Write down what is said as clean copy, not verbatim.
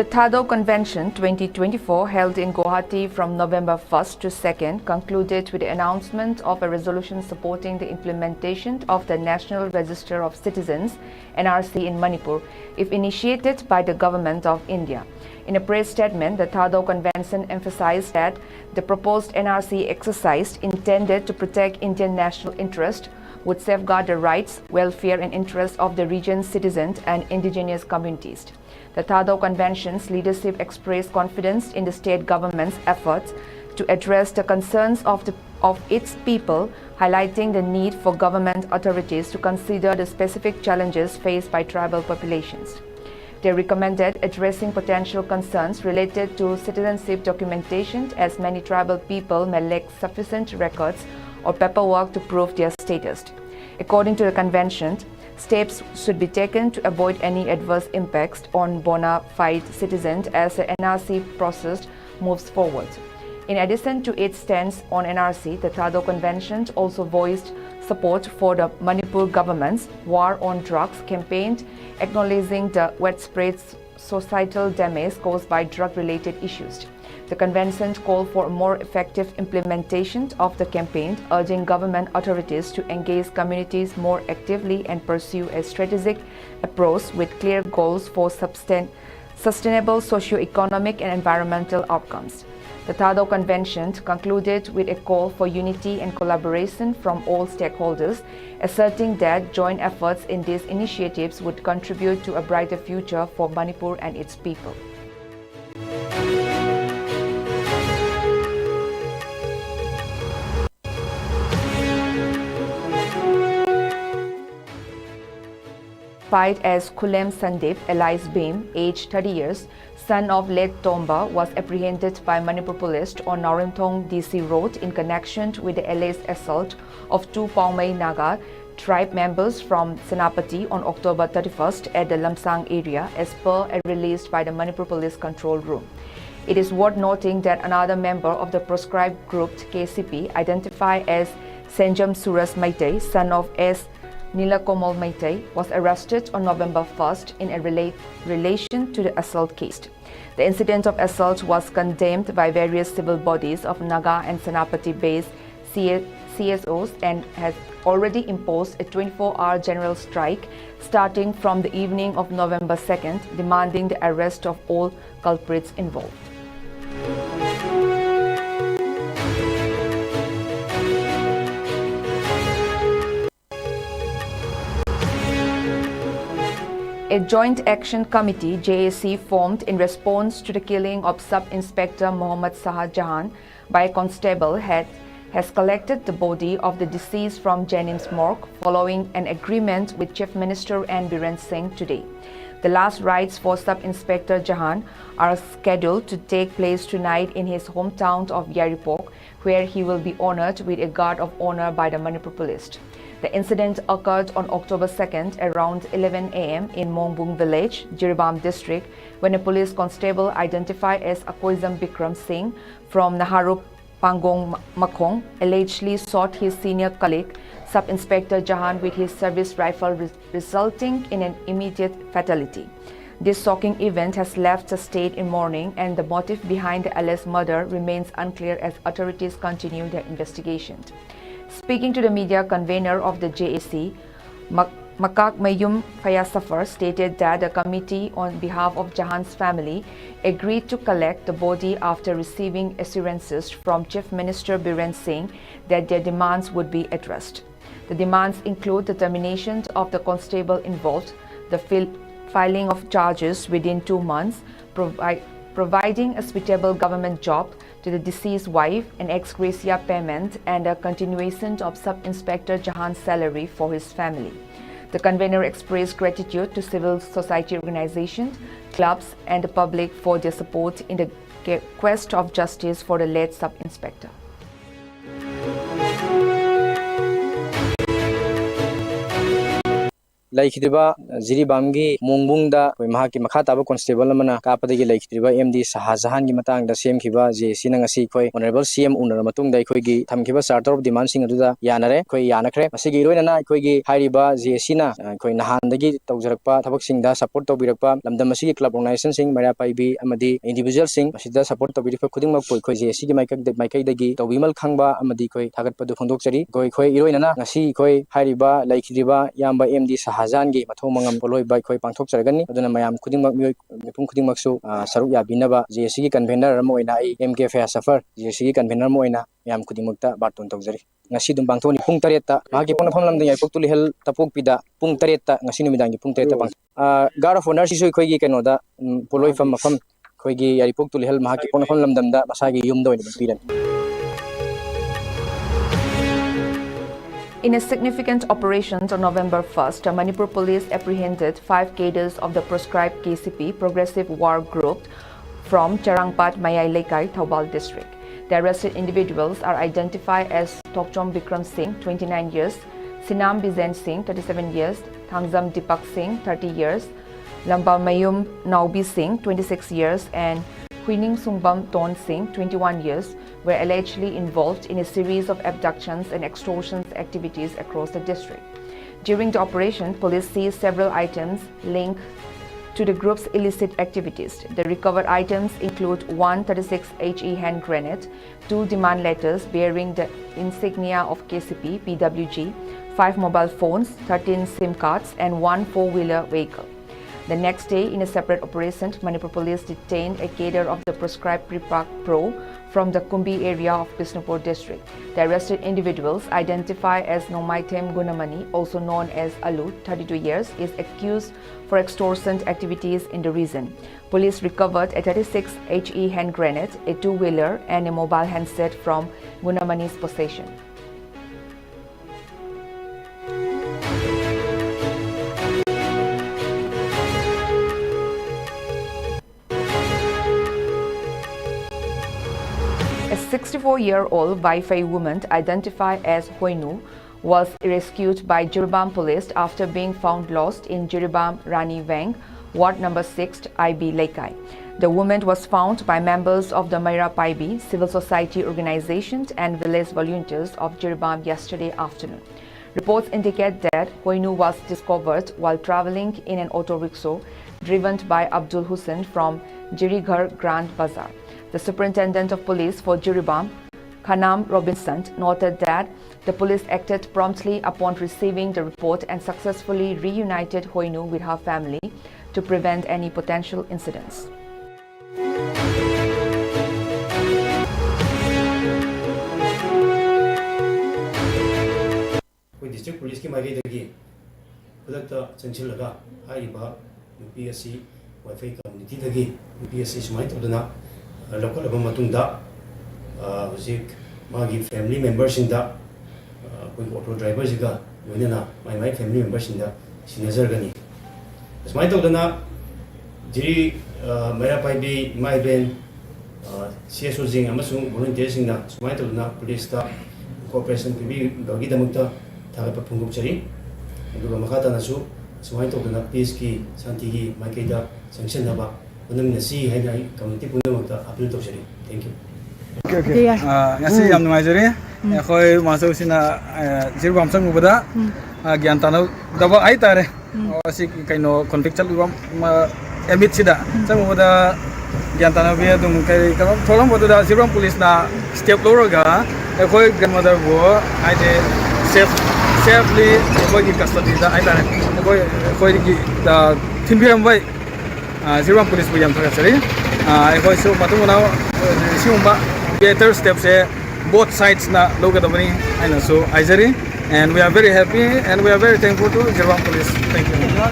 The Thado Convention 2024, held in Guwahati from November 1st to 2nd, concluded with the announcement of a resolution supporting the implementation of the National Register of Citizens (NRC) in Manipur, if initiated by the Government of India. In a press statement, the Thado Convention emphasized that the proposed NRC exercise, intended to protect Indian national interest, would safeguard the rights, welfare and interests of the region's citizens and indigenous communities. The Thado Convention's leadership expressed confidence in the state government's efforts to address the concerns of its people, highlighting the need for government authorities to consider the specific challenges faced by tribal populations. They recommended addressing potential concerns related to citizenship documentation, as many tribal people may lack sufficient records or paperwork to prove their status. According to the convention, steps should be taken to avoid any adverse impacts on bona fide citizens as the NRC process moves forward. In addition to its stance on NRC, the Thado Convention also voiced support for the Manipur government's War on Drugs campaign, acknowledging the widespread societal damage caused by drug-related issues. The convention called for a more effective implementation of the campaign, urging government authorities to engage communities more actively and pursue a strategic approach with clear goals for sustainable socio-economic and environmental outcomes. The Thado Convention concluded with a call for unity and collaboration from all stakeholders, asserting that joint efforts in these initiatives would contribute to a brighter future for Manipur and its people. Identified as Kulem Sandeep alias Bhim, aged 30 years, son of late Tomba, was apprehended by Manipur police on Narinthong DC Road in connection with the alleged assault of two Paumei Naga tribe members from Senapati on October 31st at the Lamsang area, as per a release by the Manipur Police Control Room. It is worth noting that another member of the proscribed group, KCP, identified as Senjam Suras Maitei, son of S. Nilakomal Maitei, was arrested on November 1st in a relation to the assault case. The incident of assault was condemned by various civil bodies of Naga and Senapati-based CSOs and has already imposed a 24-hour general strike starting from the evening of November 2nd, demanding the arrest of all culprits involved. A Joint Action Committee (JAC) formed in response to the killing of Sub-Inspector Mohammad Shah Jahan by a constable has collected the body of the deceased from Jennings morgue following an agreement with Chief Minister N. Biren Singh today. The last rites for Sub-Inspector Jahan are scheduled to take place tonight in his hometown of Yaripok, where he will be honored with a guard of honor by the Manipur Police. The incident occurred on October 2nd around 11 a.m. in Mongbung village, Jiribam district, when a police constable identified as Akoizam Bikram Singh from Naharu Pangong Makong allegedly shot his senior colleague, Sub-Inspector Jahan, with his service rifle, resulting in an immediate fatality. This shocking event has left the state in mourning, and the motive behind the alleged murder remains unclear as authorities continue their investigation. Speaking to the media, convener of the JAC, Makak Mayum Fayasafar, stated that the committee on behalf of Jahan's family agreed to collect the body after receiving assurances from Chief Minister Biren Singh that their demands would be addressed. The demands include the termination of the constable involved, the filing of charges within 2 months, providing a suitable government job to the deceased wife, an ex gratia payment, and a continuation of Sub-Inspector Jahan's salary for his family. The convener expressed gratitude to civil society organizations, clubs, and the public for their support in the quest of justice for the late Sub-Inspector. laikhidriba Jiribamgi Mungbungda mahaki makha taba constable amana kapadagi laikhidriba MD Sahajahan gi matangda semkhiba JC na ngasi khoi honorable CM unara matungda ikhoigi thamkhiba charter of demand sing aduda yanare khoi yanakre masigi roinana ikhoigi hairiba JC na khoi nahandagi tawjarakpa thabak singda support tobirakpa lamdam masigi club organization sing mara paibi amadi individual sing masida support tobirikpa khudingmak poi khoi JC gi maikai dagi tobimal khangba amadi khoi thagatpa du phondokchari khoi iroinana ngasi khoi hairiba laikhidriba yamba MD Sahajan gi mathong mangam poloi bai khoi pangthokchargani aduna mayam khudingmak mioi mipum khudingmaksu saruk yabinaba JC gi convener ama oina ai MK Fair Safar JC gi convener ama oina mayam khudingmakta barton tawjari ngasi dum bangthoni pung 3 ta magi pona phomlamda yai poktu lihel tapok pida pung 3 ta ngasi numidangi pung 3 ta bang guard of honor sisu khoi gi kenoda poloi fam mafam khoi gi yai poktu lihel magi pona phomlamdamda masagi yumda oina piran. In a significant operation on November 1st, Manipur police apprehended 5 cadres of the proscribed KCP Progressive War Group from Charangpat Mayai Lekai, Thoubal district. The arrested individuals are identified as Tokchom Bikram Singh, 29 years, Sinam Bizen Singh, 37 years, Thangzam Deepak Singh, 30 years, Lamba Mayum Naubi Singh, 26 years, and Huining Sungbam Ton Singh, 21 years, were allegedly involved in a series of abductions and extortion activities across the district. During the operation, police seized several items linked to the group's illicit activities. The recovered items include 136 HE hand grenade, 2 demand letters bearing the insignia of KCP, PWG, 5 mobile phones, 13 SIM cards, and 1 four-wheeler vehicle. The next day, in a separate operation, Manipur police detained a cadre of the proscribed Pripak Pro from the Kumbi area of Bisnupur district. The arrested individuals, identified as Nomaitem Gunamani, also known as Alu, 32 years, is accused for extortion activities in the region. Police recovered a 36 HE hand grenade, a two-wheeler, and a mobile handset from Gunamani's possession. A 64-year-old Wi-Fi woman identified as Hoinu was rescued by Jiribam police after being found lost in Jiribam Rani Vang, Ward number 6, IB Lekai. The woman was found by members of the Maira Paibi civil society organizations and village volunteers of Jiribam yesterday afternoon. Reports indicate that Hoinu was discovered while traveling in an auto rickshaw driven by Abdul Hussain from Jirighar Grand Bazaar. The superintendent of police for Jiribam, Khanam Robinson, noted that the police acted promptly upon receiving the report and successfully reunited Hoinu with her family to prevent any potential incidents. District Police ki magi dagi kudakta chanchilaga haiba UPSC Wi-Fi community dagi UPSC sumai toduna local aba matungda hojik magi family members inda koi auto driver jiga loinana my family members inda sinazargani sumai toduna jiri mera paibi my ben CSO jing amasung volunteers inda sumai toduna police ta cooperation pibi gagi damukta Tagapa Pungupchari, Makata Nasu, Sumaito, Peace Key, Santigi, Makeda, Sanction Naba, Unam Nasi, Henry, Community Punamata, Apple Toshari. Thank you. Okay. Nasi am Nizeri, Hoi Masos in a Zirwam Samubada, Giantano, Dava Aitare, or sick kind of contextual Emitsida, some of the Giantano Via Dumkari, Tolam, what the Zirwam police now, Step Loroga, a Hoi grandmother war, I did safely avoid custody the island avoid the Timbiram way Zirwam police we am sorry I go so matuna sumba better steps both sides na look at the money and so Izari and we are very happy and we are very thankful to Zirwam police. Thank you.